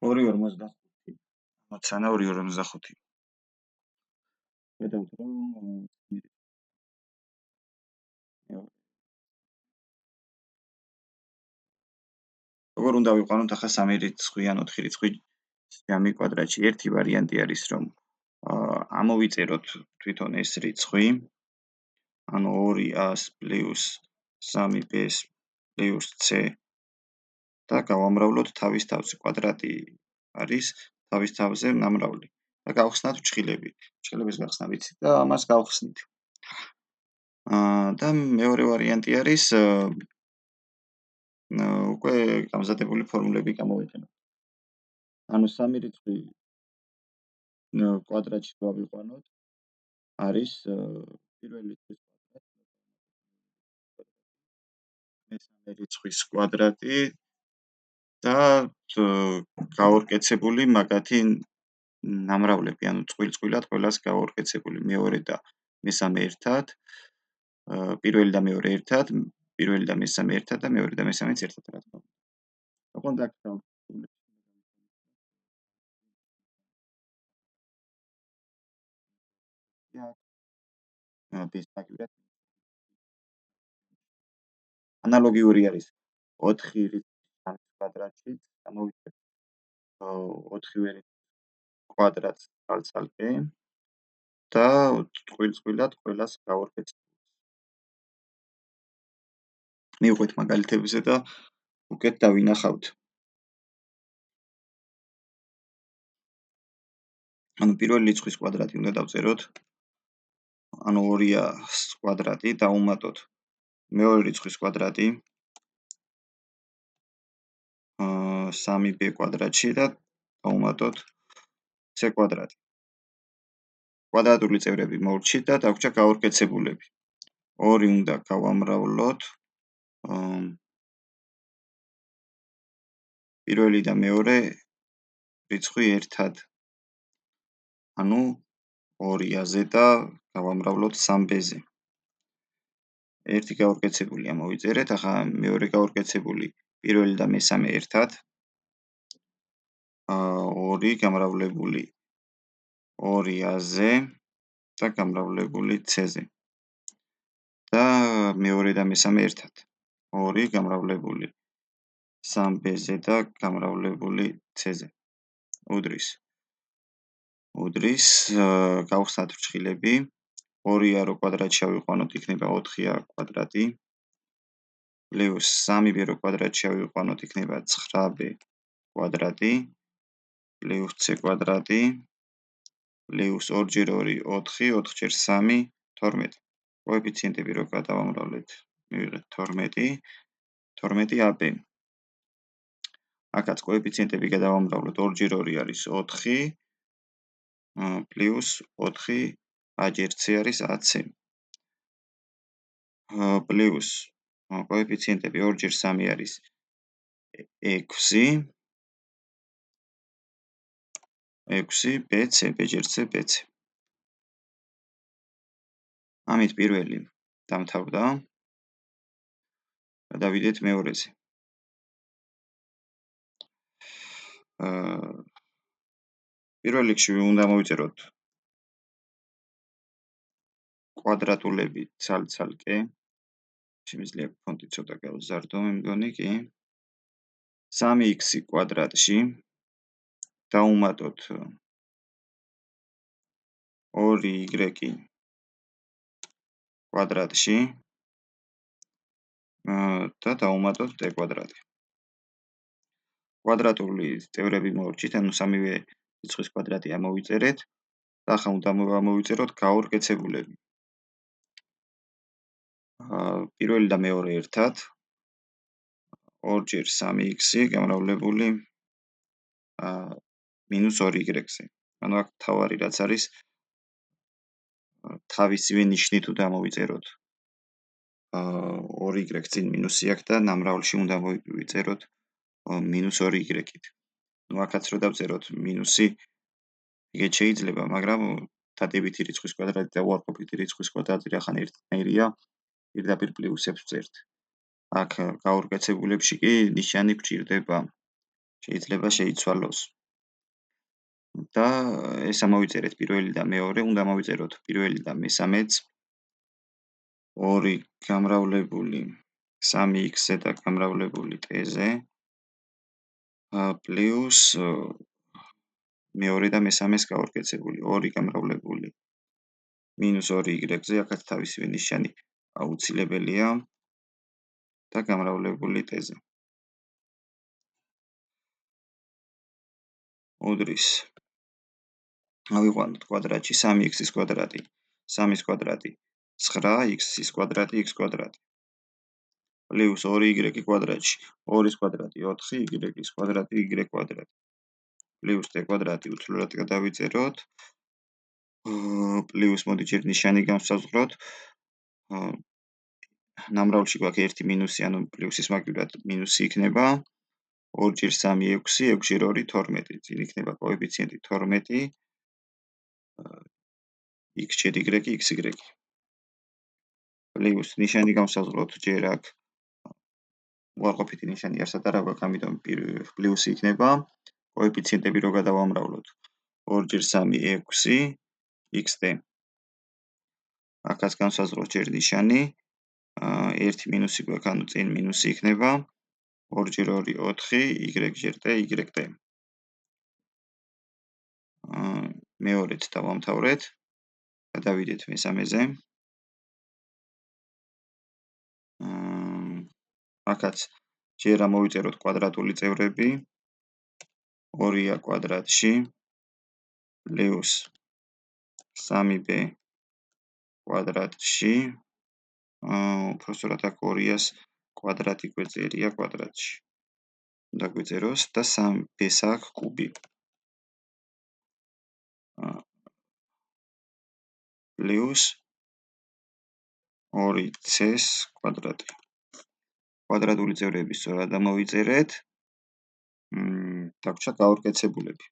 2.45 მოცანა 2.45 გადავდრო როგორ უნდა ვიყვანოთ ახლა 3 რიცხვი ან 4 რიცხვი ჯამი კვადრატში ერთი ვარიანტი არის რომ ამოვიწეროთ თვითონ ეს რიცხვი ანუ 2a პლუს 3b პლუს c და გავამრავლოთ თავის თავზე კვადრატი არის თავის თავზე ნამრავლი და გავხსნათ ფრჩხილები. ფრჩხილების გახსნა ვიცით და ამას გავხსნით. და მეორე ვარიანტი არის უკვე გამზადებული ფორმულები გამოვიყენოთ. ანუ 3 რიცხვი კვადრატში გავიყვანოთ არის პირველი რიცხვის კვადრატი, მესამე რიცხვის კვადრატი და გაორკეცებული მაგათი ნამრავლები, ანუ წყვილ-წყვილად ყველას გაორკეცებული მეორე და მესამე ერთად, პირველი და მეორე ერთად, პირველი და მესამე ერთად და მეორე და მესამეც ერთად რა თქმა უნდა. ოღონდ აქ ანალოგიური არის 4 რიცხვი კვადრატში, ამოვიწერთ 4-ვე კვადრატს ცალ-ცალკე და წყვილ-წყვილად ყველას გავორკეცებთ. მივყვეთ მაგალითებზე და უკეთ დავინახავთ. ანუ პირველი რიცხვის კვადრატი უნდა დავწეროთ. ანუ 2a კვადრატი დავუმატოთ მეორე რიცხვის კვადრატი 3b კვადრატში და დავუმატოთ c კვადრატი. კვადრატული წევრები მოვრჩით და დაგვრჩა გაორკეცებულები. 2 უნდა გავამრავლოთ პირველი და მეორე რიცხვი ერთად. ანუ 2a-ზე და გავამრავლოთ 3b-ზე. ერთი გაორკეცებული ამოვიწერეთ, ახლა მეორე გაორკეცებული პირველი და მესამე ერთად. 2 გამრავლებული 2a-ზე და გამრავლებული c-ზე. და მეორე და მესამე ერთად. 2 გამრავლებული 3b-ზე და გამრავლებული c-ზე. უდრის გავხსნათ ფრჩხილები. 2a რო კვადრატში ავიყვანოთ იქნება 4a კვადრატი პლუს 3b რო კვადრატში ავიყვანოთ იქნება 9b კვადრატი პლუს c კვადრატი პლუს 2 × 2 4, 4 × 3 12. კოეფიციენტები რო გადავამრავლეთ, მივიღეთ 12, 12ab. აქაც კოეფიციენტები გადავამრავლოთ 2 × 2 არის 4 პლუს 4 a × c არის ac. პლუს კოეფიციენტები 2 × 3 არის 6 bc b × c bc. ამით პირველი დამთავრდა. გადავიდეთ მეორეზე. პირველ რიგში უნდა მოვიწეროთ კვადრატულები ცალ-ცალკე. შემიძლია ფონტი ცოტა გავზარდო, მე მგონი კი. 3x კვადრატში დავუმატოთ 2y კვადრატში და დავუმატოთ t კვადრატი. კვადრატული წევრები მოვრჩით, ანუ 3-ვე რიცხვის კვადრატი ამოვიწერეთ და ახლა უნდა მოვიწეროთ გაორკეცებულები. პირველი და მეორე ერთად 2 × 3x გამრავლებული -2y-ზე. ანუ აქ თავარი რაც არის თავისივე ნიშნით უნდა მოვიწეროთ 2y წინ მინუსი აქვს და ნამრავლში უნდა მოვიწეროთ -2y-ით. ну აქაც რო დავწეროთ მინუსი ეგეც შეიძლება, მაგრამ დადებითი რიცხვის კვადრატი და უარყოფითი რიცხვის კვადრატი რახან ერთნაირია, პირდაპირ პლუსებს ვწერთ. აქ გაორკეცებულებში კი ნიშანი გვჭირდება. შეიძლება შეიცვალოს. და ეს ამოვიწერეთ პირველი და მეორე, უნდა მოვიწეროთ პირველი და მესამეც. 2 გამრავლებული 3x-ზე და გამრავლებული t-ზე პლუს მეორე და მესამეს გაურკეცებული 2 გამრავლებული -2y-ზე, აქაც თავისივე ნიშანი აუცილებელია და გამრავლებული t-ზე. უდრის ავიყვანოთ კვადრატში 3x-ის კვადრატი 3-ის კვადრატი 9x-ის კვადრატი x კვადრატი პლუს 2y კვადრატში 2-ის კვადრატი 4y-ის კვადრატი y კვადრატი პლუს t კვადრატი უცვლელად გადავიწეროთ პლუს მოდი ჯერ ნიშანი გავსაზღვროთ ნამრავლში გვაქვს ერთი მინუსი, ანუ პლუსის მაგივრად მინუსი იქნება 2 ჯერ 3 6, 6 ჯერ 2 12, წინ იქნება კოეფიციენტი 12 x ჯერ y xy პლუს ნიშანი გავსაზღვროთ ჯერ აქ უარყოფითი ნიშანი არსად არა გვაქვს, ამიტომ პლუსი იქნება კოეფიციენტები რო გადავამრავლოთ 2 ჯერ 3 6 xt აქაც განსაზღვროთ ჯერ ნიშანი ერთი მინუსი გვაქვს, ანუ წინ მინუსი იქნება 2 ჯერ 2 4 y ჯერ t yt მეორეთ დავამთავრეთ გადავიდეთ მესამეზე აქაც ჯერ ამოვიწეროთ კვადრატული წევრები 2a კვადრატში პლუს 3b კვადრატში უпростоრად აქ 2a-ს კვადრატი გვეწერია კვადრატში უნდა გვეწეროს და 3b-ს აქ კუბი პლუს 2c-ს კვადრატი კვადრატული წევრები სწორად ამოვიწერეთ დაგვრჩა გაურკეცებულები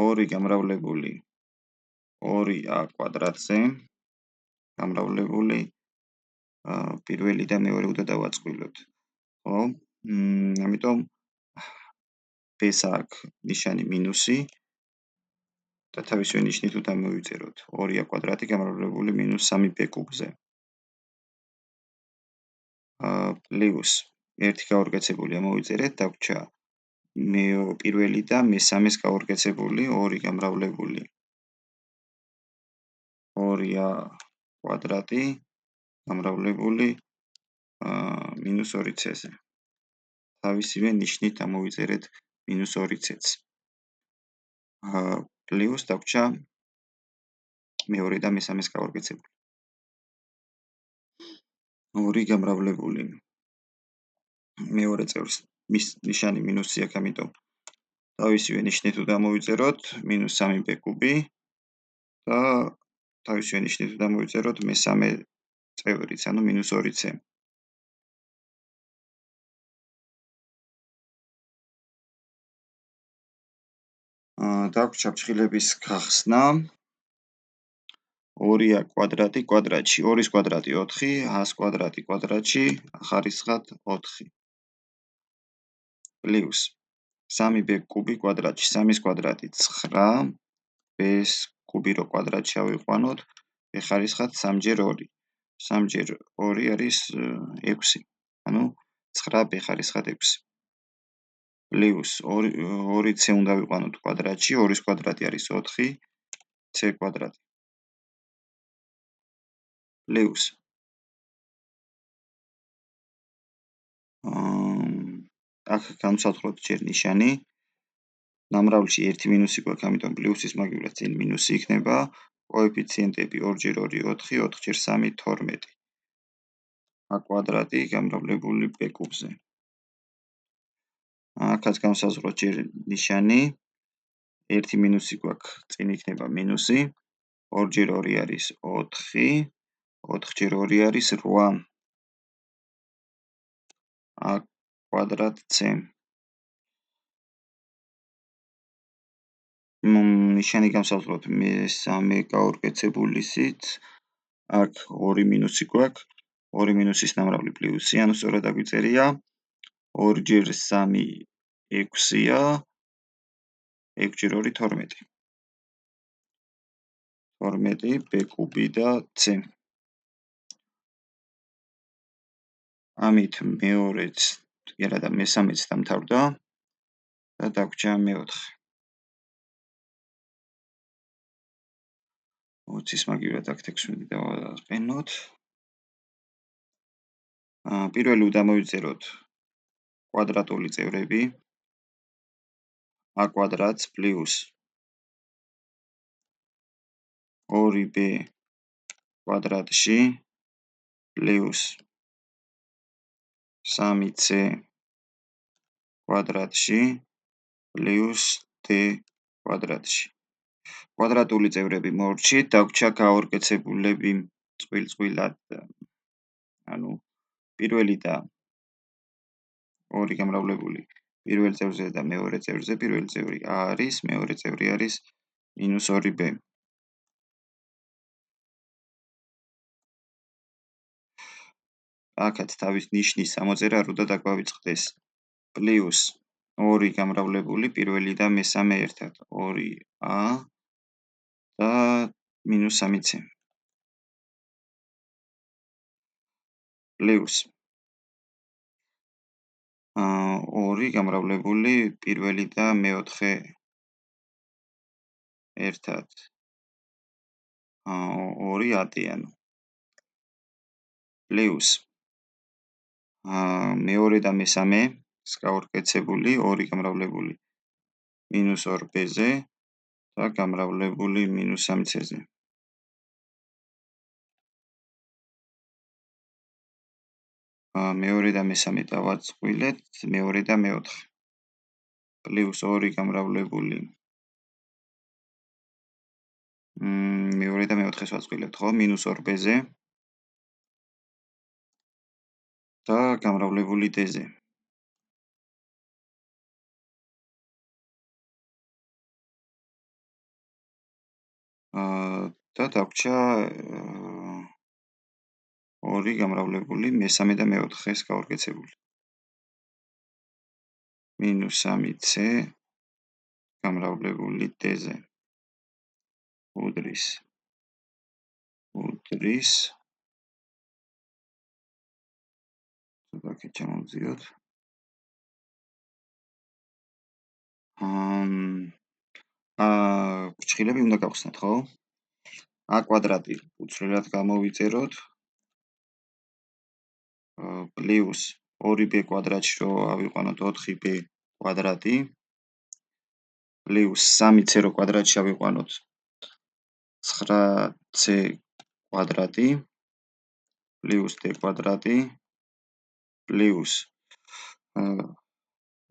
2 გამრავლებული 2a კვადრატზე გამრავლებული პირველი და მეორე უნდა დავაწყვილოთ ხო ამიტომ b-ს აქ ნიშანი მინუსი და თავისივე ნიშნით უნდა მოვიწეროთ 2a კვადრატი გამრავლებული -3b კუბზე პლუს ერთი გაურკეცებული ამოვიწერეთ დაგვრჩა პირველი და მესამეს გაურკეცებული 2 გამრავლებული 2a კვადრატი გამრავლებული -2c-ზე თავისივე ნიშნით ამოვიწერეთ -2c-ს პლუს დაგვრჩა მეორე და მესამეს გაურკეცებული 2 გამრავლებული მეორე წევრს მის ნიშანი მინუსი აქვს, ამიტომ თავისივე ნიშნით უნდა მოვიწეროთ -3b კუბი და თავისივე ნიშნით უნდა მოვიწეროთ მესამე წევრიც, ანუ -2c. დაგვრჩა ფრჩხილების გახსნა 2a კვადრატი კვადრატში 2-ის კვადრატი 4 a-ს კვადრატი კვადრატში ახარისხად 4 პლუს 3b კუბი კვადრატში 3-ის კვადრატი 9 b-ს კუბი რო კვადრატში ავიყვანოთ ეხარისხად 3 ჯერ 2 3 ჯერ 2 არის 6 ანუ 9b ხარისხად 6 პლუს 2c უნდა ვიყვანოთ კვადრატში 2-ის კვადრატი არის 4 c კვადრატი პლუს აქ განსაზღვროთ ჯერ ნიშანი ნამრავლში ერთი მინუსი გვაქვს, ამიტომ პლუსის მაგივრად წინ მინუსი იქნება კოეფიციენტები 2 ჯერ 2 4 4 ჯერ 3 12 a კვადრატი გამრავლებული b კუბზე აქაც განსაზღვროთ ჯერ ნიშანი ერთი მინუსი გვაქვს, წინ იქნება მინუსი 2 ჯერ 2 არის 4 4 ჯერ 2 არის 8 a კვადრატ c ნიშანი განსაზღვროთ მესამე გაურკეცებულისით აქ 2 მინუსი გვაქვს 2 მინუსის ნამრავლი პლუსი, ანუ სწორად აგვიწერია 2 ჯერ 3 6-ია 6 × 2 12. 12 b კუბი და c. ამით მეორეც და მესამეც დამთავრდა და დაგვრჩა მეოთხე. 20-ის მაგივრად აქ 16 დავაყენოთ. პირველი უნდა მოვიწეროთ კვადრატული წევრები. a კვადრატს პლუს 2b კვადრატში პლუს 3c კვადრატში პლუს d კვადრატში. კვადრატული წევრები მორჩით, დაგვრჩა გაორკეცებულები წყვილ-წყვილად. ანუ პირველი და ორი გამრავლებული პირველ წევრზე და მეორე წევრზე. პირველი წევრი a არის, მეორე წევრი არის -2b. აქაც თავის ნიშნის ამოწერა არ უნდა დაგვავიწყდეს. პლუს 2 გამრავლებული პირველი და მესამე ერთად 2a და -3c. პლუს 2 გამრავლებული პირველი და მეოთხე ერთად 2a-დიანი. პლუს მეორე და მესამე გაორკეცებული 2 გამრავლებული -2b-ზე და გამრავლებული -3c-ზე. მეორე და მესამე დავაწყვილეთ, მეორე და მეოთხე. პლუს 2 გამრავლებული მეორე და მეოთხეს ვაწყვილებთ, ხო? -2b-ზე და გამრავლებული d-ზე. და დაგვრჩა 2 გამრავლებული მესამე და მეოთხეს გაორკეცებული. -3c გამრავლებული d-ზე. უდრის ცოტა ჩამოვძიოთ. ფრჩხილები უნდა გავხსნათ, ხო? a კვადრატი უცვლელად გამოვიწეროთ. პლუს 2b კვადრატში რო ავიყვანოთ 4b კვადრატი. პლუს 3c რო კვადრატში ავიყვანოთ 9c კვადრატი. პლუს d კვადრატი. პლუს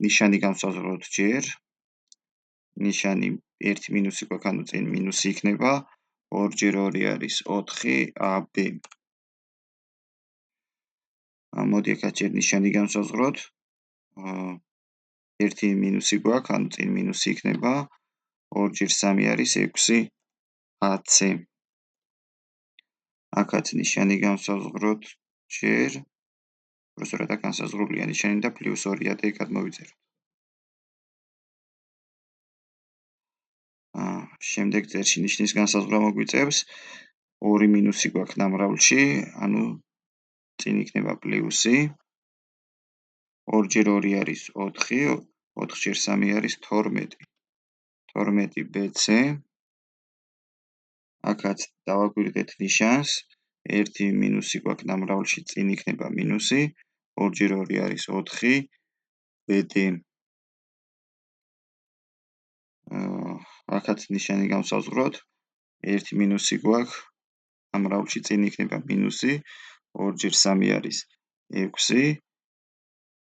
ნიშანი განსაზღვროთ ჯერ. ნიშანი ერთი მინუსი გვაქვს, ანუ წინ მინუსი იქნება. 2 ჯერ 2 არის 4ab. მოდი აქაც ჯერ ნიშანი განსაზღვროთ. ერთი მინუსი გვაქვს, ანუ წინ მინუსი იქნება. 2 ჯერ 3 არის 6ac. აქაც ნიშანი განსაზღვროთ ჯერ. უბრალოდ აქ განსაზღვრულია ნიშანი და +2-ად გადმოვიწეროთ. შემდეგ წერში ნიშნის განსაზღვრა მოგვიწევს. 2 მინუსი გვაქვს ნამრავლში, ანუ წინ იქნება პლუსი. 2 ჯერ 2 არის 4, 4 ჯერ 3 არის 12. 12bc. აქაც დავაგვირდეთ ნიშანს. ერთი მინუსი გვაქვს ნამრავლში, წინ იქნება მინუსი. 2 ჯერ 2 არის 4 bd. აქაც ნიშანი განსაზღვროთ. ერთი მინუსი გვაქვს ნამრავლში, წინ იქნება მინუსი. 2 ჯერ 3 არის 6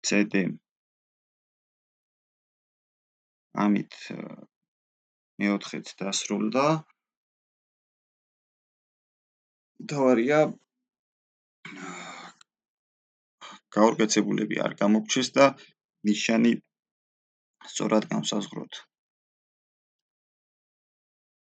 cd. ამით მეოთხეც დასრულდა. თავარია გაორკეცებულები არ გამოგჩეს და ნიშანი სწორად განსაზღვროთ.